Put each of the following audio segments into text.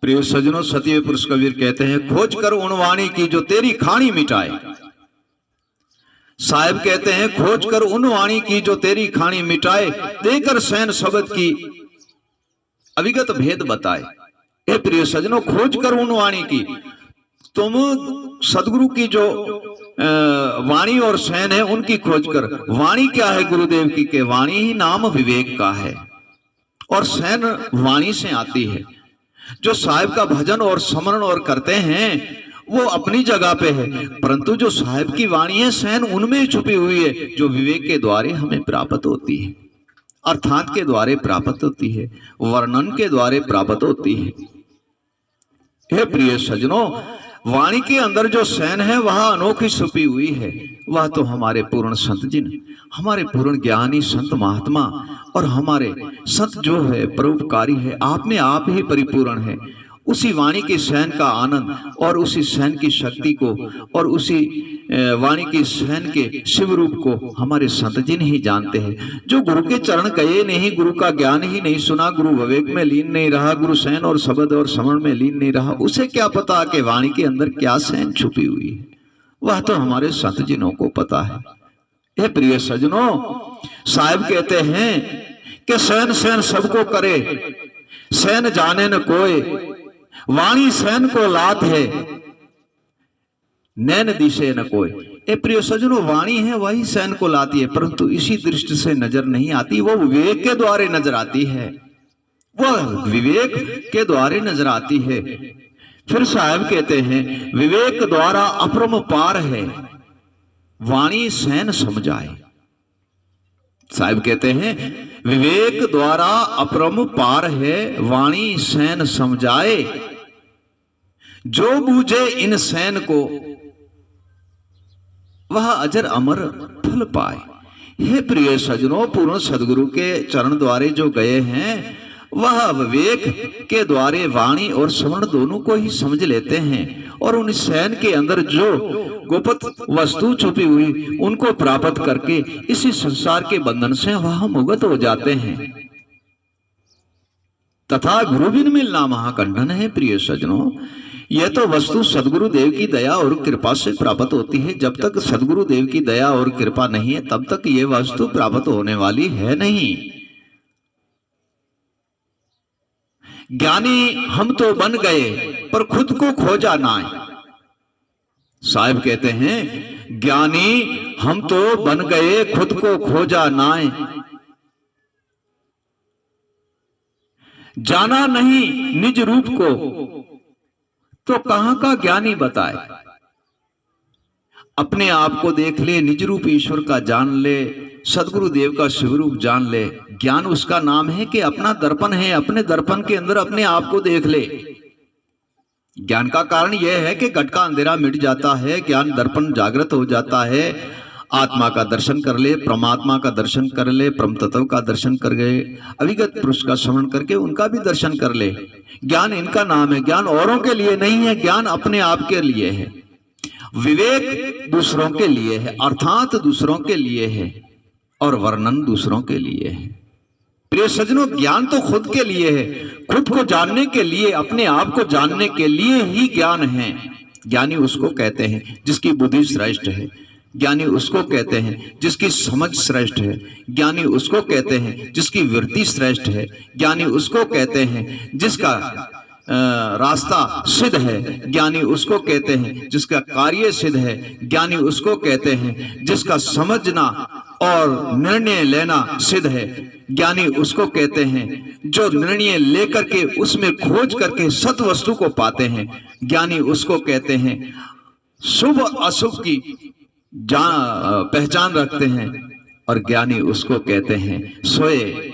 प्रिय सज्जनों, सतीय पुरुष कबीर कहते हैं, खोज कर उन वाणी की जो तेरी खानी मिटाए। साहिब कहते हैं, खोज कर उन वाणी की जो तेरी खानी मिटाए, देकर सैन शब्द की अविगत भेद बताए। हे प्रिय सज्जनों, खोज कर उन वाणी की, तुम सदगुरु की जो वाणी और सैन है उनकी खोज कर। वाणी क्या है गुरुदेव की? के वाणी ही नाम विवेक का है और सैन वाणी से आती है। जो साहिब का भजन और स्मरण और करते हैं वो अपनी जगह पे है, परंतु जो साहिब की वाणी है सैन उनमें छुपी हुई है, जो विवेक के द्वारे हमें प्राप्त होती है, अर्थात के द्वारे प्राप्त होती है, वर्णन के द्वारे प्राप्त होती है। हे प्रिय सज्जनों, वाणी के अंदर जो सैन है वह अनोखी छुपी हुई है। वह तो हमारे पूर्ण संत जिन, हमारे पूर्ण ज्ञानी संत महात्मा और हमारे संत जो है परोपकारी है, आप में आप ही परिपूर्ण है। उसी वाणी के सैन का आनंद और उसी सैन की शक्ति को और उसी वाणी की सैन के शिव रूप को हमारे संत जिन ही जानते हैं। जो गुरु के चरण गए नहीं, गुरु का ज्ञान ही नहीं सुना, गुरु विवेक में लीन नहीं रहा, गुरु सैन और शब्द और स्मरण में लीन नहीं रहा, उसे क्या पता कि वाणी के अंदर क्या सैन छुपी हुई है? वह तो हमारे संत जिनों को पता है। हे प्रिय सज्जनों, साहिब कहते हैं कि सैन सैन सबको करे, सैन जाने न कोई, वाणी सैन को लात है, नैन दिशे न कोई। ए प्रिय सज्जनों, वाणी है वही सैन को लाती है, परंतु इसी दृष्टि से नजर नहीं आती, वो विवेक के द्वारे नजर आती है, वह विवेक के द्वारे नजर आती है। फिर साहब कहते हैं, विवेक द्वारा अपरम पार है, वाणी सैन समझाए। साहब कहते हैं, विवेक द्वारा अपरम पार है, वाणी सैन समझाए, जो बूझे इन सैन को वह अजर अमर फल पाए। हे प्रिय सज्जनों, पूर्ण सदगुरु के चरण द्वारे जो गए हैं वह विवेक के द्वारे वाणी और स्मरण दोनों को ही समझ लेते हैं और उन सैन के अंदर जो गोपत वस्तु छुपी हुई उनको प्राप्त करके इसी संसार के बंधन से वह मुक्त हो जाते हैं। तथा गुरु बिन मिलना महाकंठन है। प्रिय सज्जनों, यह तो वस्तु सदगुरु देव की दया और कृपा से प्राप्त होती है। जब तक सदगुरु देव की दया और कृपा नहीं है तब तक यह वस्तु प्राप्त होने वाली है नहीं। ज्ञानी हम तो बन गए पर खुद को खोजा नाय। साहिब कहते हैं, ज्ञानी हम तो बन गए खुद को खोजा नाय, जाना नहीं निज रूप को तो कहां का ज्ञानी बताए। अपने आप को देख ले, निज रूप ईश्वर का जान ले, सदगुरु देव का शिवरूप जान ले। ज्ञान उसका नाम है कि अपना दर्पण है, अपने दर्पण के अंदर अपने आप को देख ले। ज्ञान का कारण यह है कि घट का अंधेरा मिट जाता है, ज्ञान दर्पण जागृत हो जाता है। आत्मा का दर्शन कर ले, परमात्मा का दर्शन कर ले, परम तत्व का दर्शन कर गए, अविगत पुरुष का श्रवण करके उनका भी दर्शन कर ले। ज्ञान इनका नाम है। ज्ञान औरों के लिए नहीं है, ज्ञान अपने आप के लिए है। विवेक दूसरों के लिए है, अर्थात दूसरों के लिए है और वर्णन दूसरों के लिए है। प्रिय सज्जनों, ज्ञान तो खुद के लिए है, खुद को जानने के लिए, अपने आप को जानने के लिए ही ज्ञान है। ज्ञानी उसको कहते हैं जिसकी बुद्धि श्रेष्ठ है, ज्ञानी उसको कहते हैं जिसकी समझ श्रेष्ठ है, ज्ञानी उसको कहते हैं जिसकी वृत्ति श्रेष्ठ है, ज्ञानी उसको कहते हैं जिसका रास्ता सिद्ध है, ज्ञानी उसको कहते हैं जिसका कार्य सिद्ध है, ज्ञानी उसको कहते हैं जिसका समझना और निर्णय लेना सिद्ध है, ज्ञानी उसको कहते हैं जो निर्णय लेकर के उसमें खोज करके सत वस्तु को पाते हैं, ज्ञानी उसको कहते हैं शुभ अशुभ की पहचान रखते हैं और ज्ञानी उसको कहते हैं सोए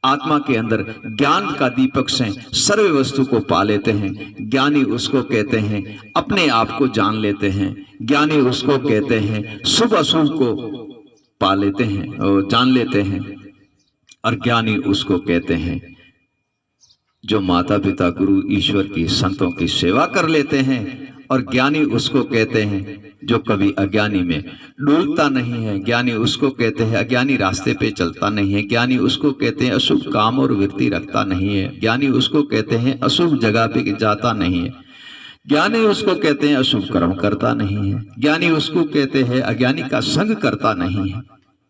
आत्मा के अंदर ज्ञान का दीपक से सर्व वस्तु को पा लेते हैं। ज्ञानी उसको कहते हैं अपने आप को जान लेते हैं, ज्ञानी उसको कहते हैं शुभ अशुभ को पा लेते हैं और जान लेते हैं, और ज्ञानी उसको कहते हैं जो माता पिता गुरु ईश्वर की संतों की सेवा कर लेते हैं और ज्ञानी उसको कहते हैं जो कभी अज्ञानी में डूबता नहीं है। ज्ञानी उसको कहते हैं अज्ञानी रास्ते पे चलता नहीं है। ज्ञानी उसको कहते हैं अशुभ काम और वृत्ति रखता नहीं है। ज्ञानी उसको कहते हैं अशुभ जगह पे जाता नहीं है। ज्ञानी उसको कहते हैं अशुभ कर्म करता नहीं है। ज्ञानी उसको कहते हैं अज्ञानी का संग करता नहीं है।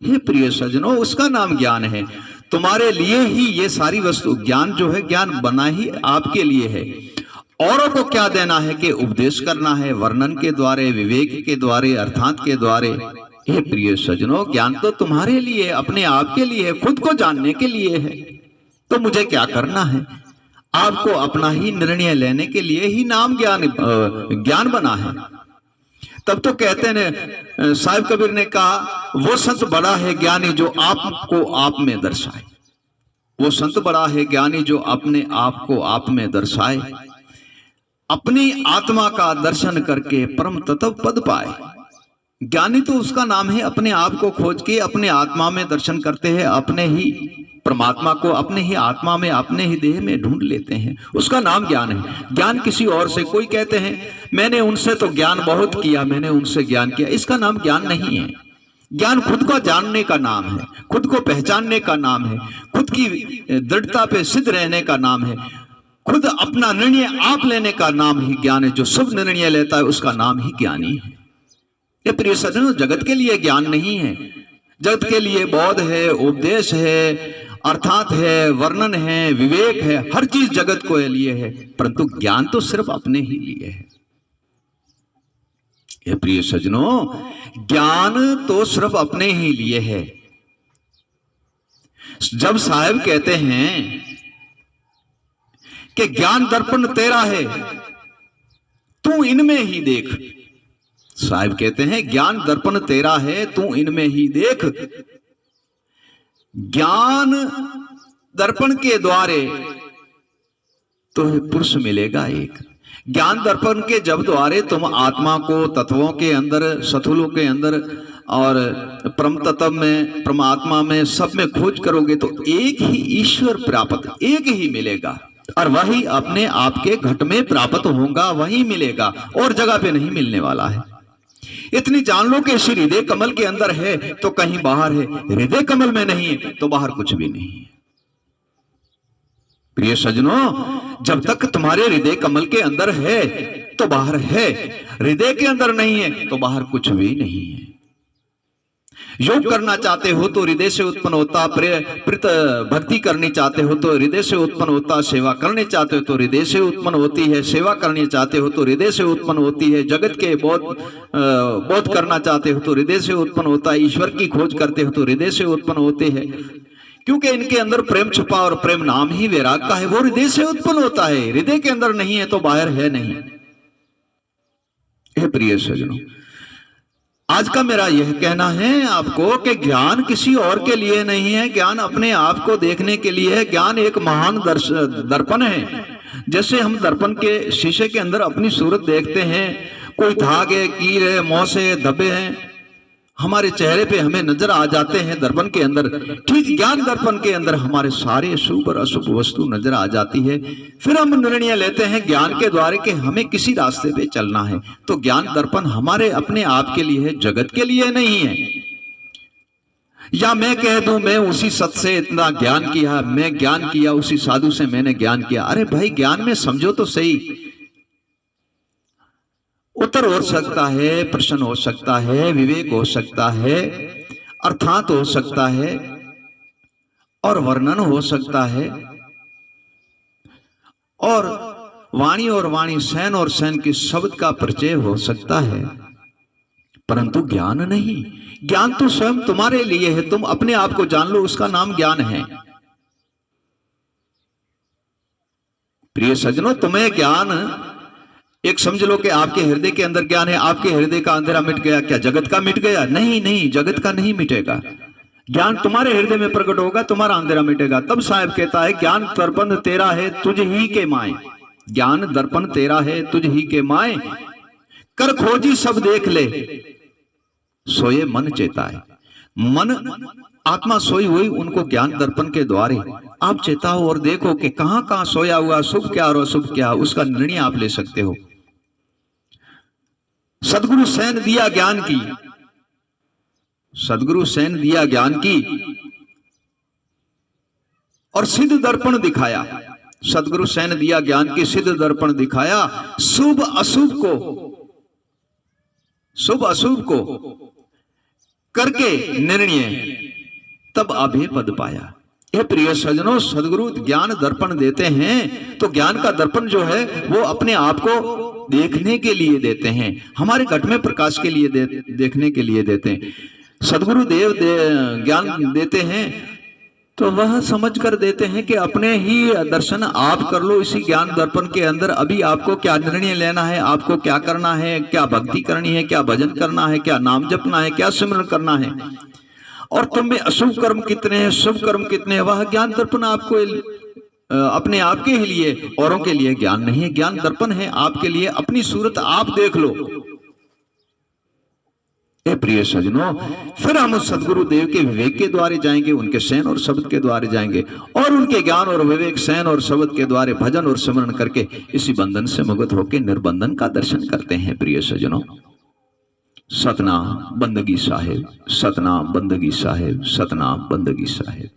हे प्रिय सज्जनों, उसका नाम ज्ञान है। तुम्हारे लिए ही ये सारी वस्तु, ज्ञान जो है ज्ञान बना ही आपके लिए है। औरों को क्या देना है कि उपदेश करना है, वर्णन के द्वारे, विवेक के द्वारे, अर्थात के द्वारे। हे प्रिय सज्जनों, ज्ञान तो तुम्हारे लिए, अपने आप के लिए है, खुद को जानने के लिए है। तो मुझे क्या करना है? आपको अपना ही निर्णय लेने के लिए ही नाम ज्ञान बना है। तब तो कहते हैं, साहिब कबीर ने कहा, वो संत बड़ा है ज्ञानी जो आपको आप में दर्शाए। वो संत बड़ा है ज्ञानी जो अपने आप को आप में दर्शाए, अपनी आत्मा का दर्शन करके परम तत्व पद पाए। ज्ञानी तो उसका नाम है, अपने आप को खोज के अपने आत्मा में दर्शन करते हैं, अपने ही परमात्मा को अपने ही आत्मा में, अपने ही देह में ढूंढ लेते हैं। उसका नाम ज्ञान है। ज्ञान किसी और से, कोई कहते हैं मैंने उनसे तो ज्ञान बहुत किया, मैंने उनसे ज्ञान किया, इसका नाम ज्ञान नहीं है। ज्ञान खुद को जानने का नाम है, खुद को पहचानने का नाम है, खुद की दृढ़ता पे सिद्ध रहने का नाम है, खुद अपना निर्णय आप लेने का नाम ही ज्ञान है। जो सब निर्णय लेता है उसका नाम ही ज्ञानी है। ये प्रिय सज्जनों, जगत के लिए ज्ञान नहीं है। जगत के लिए बोध है, उपदेश है, अर्थात है, वर्णन है, विवेक है, हर चीज जगत को लिए है, परंतु ज्ञान तो सिर्फ अपने ही लिए है। ये प्रिय सज्जनों, ज्ञान तो सिर्फ अपने ही लिए है। जब साहब कहते हैं कि ज्ञान दर्पण तेरा है, तू इनमें ही देख। साहब कहते हैं ज्ञान दर्पण तेरा है, तू इनमें ही देख। ज्ञान दर्पण के द्वारे तो पुरुष मिलेगा एक। ज्ञान दर्पण के जब द्वारे तुम आत्मा को तत्वों के अंदर, सथुलों के अंदर और परम तत्व में, परमात्मा में, सब में खोज करोगे तो एक ही ईश्वर प्राप्त, एक ही मिलेगा, और वही अपने आपके घट में प्राप्त होगा, वही मिलेगा, और जगह पे नहीं मिलने वाला है। इतनी जान लो कि श्री हृदय कमल के अंदर है तो कहीं बाहर है, हृदय कमल में नहीं है तो बाहर कुछ भी नहीं है। प्रिय सज्जनों, जब तक तुम्हारे हृदय कमल के अंदर है तो बाहर है, हृदय के अंदर नहीं है तो बाहर कुछ भी नहीं है। योग करना चाहते हो तो हृदय से उत्पन्न होता, प्रीत भक्ति करनी चाहते हो तो हृदय से उत्पन्न होता, सेवा करने चाहते हो तो हृदय से उत्पन्न होती है, सेवा करनी चाहते हो तो हृदय से उत्पन्न होती है, जगत के बोध करना चाहते हो तो हृदय से उत्पन्न होता है, ईश्वर की खोज करते हो तो हृदय से उत्पन्न होते हैं। क्योंकि इनके अंदर प्रेम छुपा, और प्रेम नाम ही वैराग का है, वो हृदय से उत्पन्न होता है, हृदय के अंदर नहीं है तो बाहर है नहीं। हे प्रिय सज्जनों, आज का मेरा यह कहना है आपको कि ज्ञान किसी और के लिए नहीं है, ज्ञान अपने आप को देखने के लिए है। ज्ञान एक महान दर्पण है। जैसे हम दर्पण के शीशे के अंदर अपनी सूरत देखते हैं, कोई धागे, कील है, मोसे, धब्बे हैं, हमारे चेहरे पे हमें नजर आ जाते हैं दर्पण के अंदर। ठीक ज्ञान दर्पण के अंदर हमारे सारे शुभ और अशुभ वस्तु नजर आ जाती है। फिर हम निर्णय लेते हैं ज्ञान के द्वारा कि हमें किसी रास्ते पे चलना है। तो ज्ञान दर्पण हमारे अपने आप के लिए है, जगत के लिए नहीं है। या मैं कह दूं मैं उसी सत से इतना ज्ञान किया, मैं ज्ञान किया, उसी साधु से मैंने ज्ञान किया। अरे भाई, ज्ञान में समझो तो सही, उत्तर हो सकता है, प्रश्न हो सकता है, विवेक हो सकता है, अर्थात हो सकता है, और वर्णन हो सकता है, और वाणी सैन और सैन के शब्द का परिचय हो सकता है, परंतु ज्ञान नहीं। ज्ञान तो स्वयं तुम्हारे लिए है, तुम अपने आप को जान लो, उसका नाम ज्ञान है। प्रिय सज्जनों, तुम्हें ज्ञान एक समझ लो कि आपके हृदय के अंदर ज्ञान है, आपके हृदय का अंधेरा मिट गया, क्या जगत का मिट गया? नहीं नहीं, जगत का नहीं मिटेगा। ज्ञान तुम्हारे हृदय में प्रकट होगा, तुम्हारा अंधेरा मिटेगा। तब साहब कहता है ज्ञान दर्पण तेरा है, तुझ ही के माए। ज्ञान दर्पण तेरा है, तुझ ही के माए, कर खोजी सब देख ले, सोए मन चेताए। मन आत्मा सोई हुई, उनको ज्ञान दर्पण के द्वारे आप चेताओ और देखो कि कहां कहां सोया हुआ, शुभ क्या और अशुभ क्या, उसका निर्णय आप ले सकते हो। सदगुरु सैन दिया ज्ञान की, सदगुरु सैन दिया ज्ञान की और सिद्ध दर्पण दिखाया। सदगुरु सैन दिया ज्ञान की, सिद्ध दर्पण दिखाया। शुभ अशुभ को, शुभ अशुभ को करके निर्णय, तब अभय पद पाया। ये प्रिय सज्जनों, सदगुरु ज्ञान दर्पण देते हैं तो ज्ञान का दर्पण जो है वो अपने आप को देखने के लिए देते हैं, हमारे घट में प्रकाश के लिए देखने के लिए देते हैं। सदगुरु देव ज्ञान देते हैं तो वह समझ कर देते हैं कि अपने ही दर्शन आप कर लो इसी ज्ञान दर्पण के अंदर। अभी आपको क्या निर्णय लेना है, आपको क्या करना है, क्या भक्ति करनी है, क्या भजन करना है, क्या नाम जपना है, क्या सिमरन करना है, और तुम में अशुभ कर्म कितने हैं, शुभ कर्म कितने हैं, वह ज्ञान दर्पण आपको अपने आप के ही लिए, औरों के लिए ज्ञान नहीं है। ज्ञान दर्पण है आपके लिए, अपनी सूरत आप देख लो। ए प्रिय सज्जनों, फिर हम उस सदगुरु देव के विवेक के द्वारे जाएंगे, उनके सैन और शब्द के द्वारे जाएंगे, और उनके ज्ञान और विवेक सैन और शब्द के द्वारे भजन और सिमरन करके इसी बंधन से मुक्त होकर निर्बंधन का दर्शन करते हैं। प्रिय सज्जनों, सतनाम बंदगी साहिब, सतनाम बंदगी साहिब, सतनाम बंदगी साहिब।